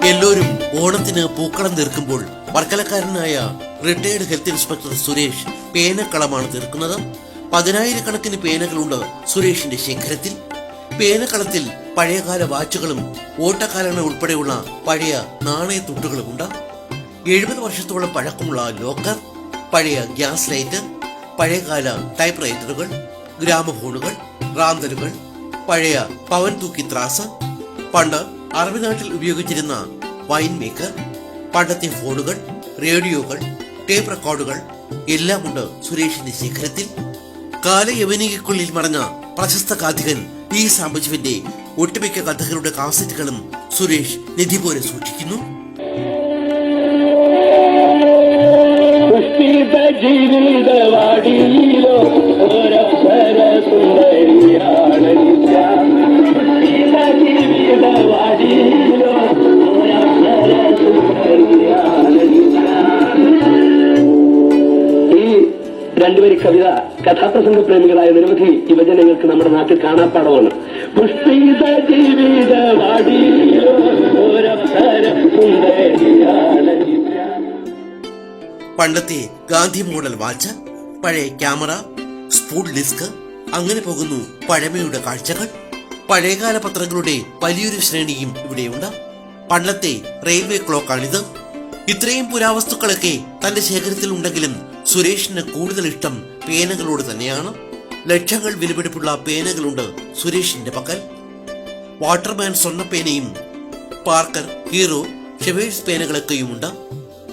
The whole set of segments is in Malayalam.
എല്ലാവരും ഓണത്തിന് പൂക്കളം തീർക്കുമ്പോൾ വർക്കലക്കാരനായ റിട്ടയർഡ് ഹെൽത്ത് ഇൻസ്പെക്ടർ സുരേഷ് പേനക്കളമാണ് തീർക്കുന്നത്. 10,000-കണക്കിന് പേനകളുണ്ട് സുരേഷിന്റെ ശേഖരത്തിൽ. പേനക്കളത്തിൽ പഴയകാല വാച്ചുകളും ഓട്ടക്കാലങ്ങൾ ഉൾപ്പെടെയുള്ള പഴയ നാണയത്തുട്ടുകളുമുണ്ട്. 70 വർഷത്തോളം പഴക്കമുള്ള ലോക്കർ, പഴയ ഗ്യാസ് ലൈറ്റർ, പഴയകാല ടൈപ്പ് റൈറ്ററുകൾ, ഗ്രാമഫോണുകൾ, റാന്തലുകൾ, പഴയ പവൻ തൂക്കി ത്രാസ്, പണ്ട് അറബി നാട്ടിൽ ഉപയോഗിച്ചിരുന്ന വൈൻ മേക്കർ, പണ്ടത്തെ ഫോണുകൾ, റേഡിയോകൾ, ടേപ്പ് റെക്കോർഡുകൾ എല്ലാമുണ്ട് സുരേഷിന്റെ ശേഖരത്തിൽ. കാലയവനികയ്ക്കുള്ളിൽ മറഞ്ഞ പ്രശസ്ത കഥകൻ പി സാംബശിവന്റെ ഒട്ടുമിക്ക കഥകളുടെ കാസറ്റുകളും സുരേഷ് നിധി പോലെ സൂക്ഷിക്കുന്നു. രണ്ടുപേരി കവിത കഥാപ്രസംഗ പ്രേമികളായ നിരവധി യുവജനങ്ങൾക്ക് നമ്മുടെ നാട്ടിൽ കാണാപ്പാടമാണ്. പുഷ്പിത ജീവിത പണ്ടത്തെ ഗാന്ധി മോഡൽ വാച്ച്, പഴയ ക്യാമറ, സ്പൂഡ് ഡിസ്ക്, അങ്ങനെ പോകുന്നു പഴമയുടെ കാഴ്ചകൾ. പഴയകാല പത്രങ്ങളുടെ വലിയൊരു ശ്രേണിയും ഇവിടെയുണ്ട്. പണ്ടത്തെ റെയിൽവേ ക്ലോക്കാണിത്. ഇത്രയും പുരാവസ്തുക്കളൊക്കെ തന്റെ ശേഖരത്തിൽ ഉണ്ടെങ്കിലും സുരേഷിന് കൂടുതൽ ഇഷ്ടം പേനകളോട് തന്നെയാണ്. ലക്ഷങ്ങൾ വിലപിടിപ്പുള്ള പേനകളുണ്ട് സുരേഷിന്റെ പക്കൽ. വാട്ടർമാൻ സ്വർണ്ണപ്പേനയും പാർക്കർ, ഹീറോ, ഷെവേഴ്സ് പേനകളൊക്കെയുമുണ്ട്.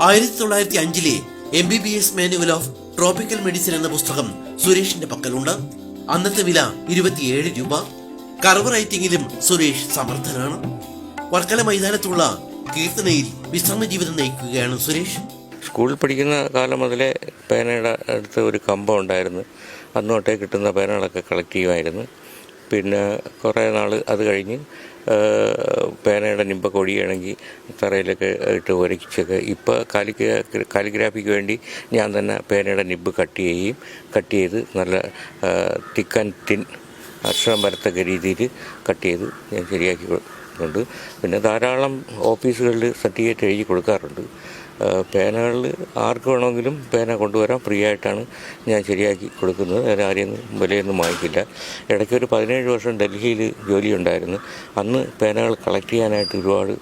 1905 MBBS manual of tropical medicine എന്ന പുസ്തകം സുരേഷിന്റെ പക്കലുണ്ട്. അന്നത്തെ വില 27 രൂപ. കർവ് റൈറ്റിംഗിലും സുരേഷ് സമർത്ഥനാണ്. വർക്കല മൈതാനത്തുള്ള കീർത്തനയിൽ വിശ്രമ ജീവിതം നയിക്കുകയാണ് സുരേഷ്. സ്കൂളിൽ പഠിക്കുന്ന കാലം മുതലേ പേനയുടെ അടുത്ത് ഒരു കമ്പം ഉണ്ടായിരുന്നു. അന്ന് തൊട്ടേ കിട്ടുന്ന പേനകളൊക്കെ കളക്ട് ചെയ്യുമായിരുന്നു. പിന്നെ കുറേ നാൾ അത് കഴിഞ്ഞ് പേനയുടെ നിമ്പൊക്കെ ഒടിയുകയാണെങ്കിൽ തറയിലൊക്കെ ഇട്ട് ഉരയ്ച്ചൊക്കെ ഇപ്പോൾ കാലിഗ്രാഫിക്ക് വേണ്ടി ഞാൻ തന്നെ പേനയുടെ നിബ് കട്ട് ചെയ്ത് നല്ല തിക്ക് ആൻഡ് തിൻ അക്ഷരം വരത്തക്ക രീതിയിൽ കട്ട് ചെയ്ത് ഞാൻ ശരിയാക്കിയിട്ടുണ്ട്. പിന്നെ ധാരാളം ഓഫീസുകളിൽ സർട്ടിഫിക്കറ്റ് എഴുതി കൊടുക്കാറുണ്ട്. പേനകളിൽ ആർക്ക് വേണമെങ്കിലും പേന കൊണ്ടുവരാൻ ഫ്രീ ആയിട്ടാണ് ഞാൻ ശരിയാക്കി കൊടുക്കുന്നത്. ആരെയും വിലയൊന്നും വാങ്ങിക്കില്ല. ഇടയ്ക്ക് ഒരു 17 വർഷം ഡൽഹിയിൽ ജോലി ഉണ്ടായിരുന്നു. അന്ന് പേനകൾ കളക്ട് ചെയ്യാനായിട്ട് ഒരുപാട്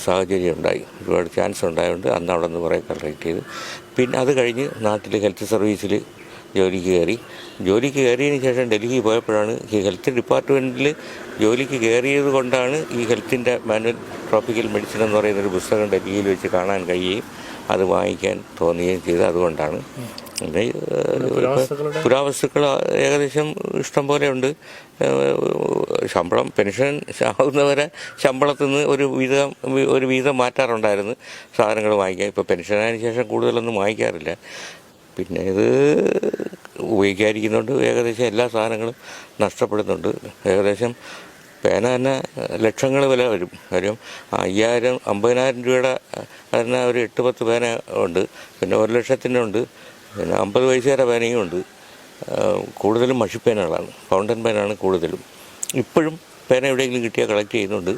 സാഹചര്യം ഉണ്ടായി, ഒരുപാട് ചാൻസ് ഉണ്ടായതുകൊണ്ട് അന്ന് അവിടെ നിന്ന് കുറേ കളക്ട് ചെയ്തു. പിന്നെ അത് കഴിഞ്ഞ് നാട്ടിൽ ഹെൽത്ത് സർവീസിൽ ജോലിക്ക് കയറിയതിന് ശേഷം ഡൽഹി പോയപ്പോഴാണ് ഈ ഹെൽത്ത് ഡിപ്പാർട്ട്മെൻറ്റിൽ ജോലിക്ക് കയറിയത് കൊണ്ടാണ് ഈ ഹെൽത്തിൻ്റെ മാനുവൽ ട്രോപ്പിക്കൽ മെഡിസിൻ എന്ന് പറയുന്നൊരു പുസ്തകം ഡൽഹിയിൽ വെച്ച് കാണാൻ കഴിയുകയും അത് വാങ്ങിക്കാൻ തോന്നുകയും ചെയ്തത് അതുകൊണ്ടാണ്. പിന്നെ പുരാവസ്തുക്കൾ ഏകദേശം ഇഷ്ടം പോലെ ഉണ്ട്. ശമ്പളം പെൻഷൻ ആവുന്നവരെ ശമ്പളത്തിൽ നിന്ന് ഒരു വീതം മാറ്റാറുണ്ടായിരുന്നു സാധനങ്ങൾ വാങ്ങിക്കാൻ. ഇപ്പോൾ പെൻഷനായതിനു ശേഷം കൂടുതലൊന്നും വാങ്ങിക്കാറില്ല. പിന്നെ ഇത് ഉപയോഗിക്കാതിരിക്കുന്നുണ്ട് ഏകദേശം എല്ലാ സാധനങ്ങളും നഷ്ടപ്പെടുന്നുണ്ട്. ഏകദേശം പേന തന്നെ ലക്ഷങ്ങൾ വില വരും. കാര്യം 50,000 രൂപയുടെ തന്നെ ഒരു 8-10 പേന ഉണ്ട്. പിന്നെ 1 ലക്ഷത്തിൻ്റെ ഉണ്ട്. പിന്നെ 50 പൈസയുടെ പേനയും ഉണ്ട്. കൂടുതലും മഷിപ്പേനകളാണ്, ഫൗണ്ടൻ പേനാണ് കൂടുതലും. ഇപ്പോഴും പേന എവിടെയെങ്കിലും കിട്ടിയാൽ കളക്ട് ചെയ്യുന്നുണ്ട്.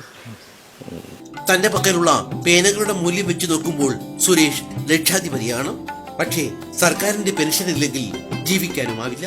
തന്റെ പക്കലുള്ള പേനകളുടെ മൂല്യം വെച്ച് നോക്കുമ്പോൾ സുരേഷ് ലക്ഷാധിപതിയാണ്. പക്ഷേ സർക്കാരിന്റെ പെൻഷൻ ഇല്ലെങ്കിൽ ജീവിക്കാനുമാവില്ല.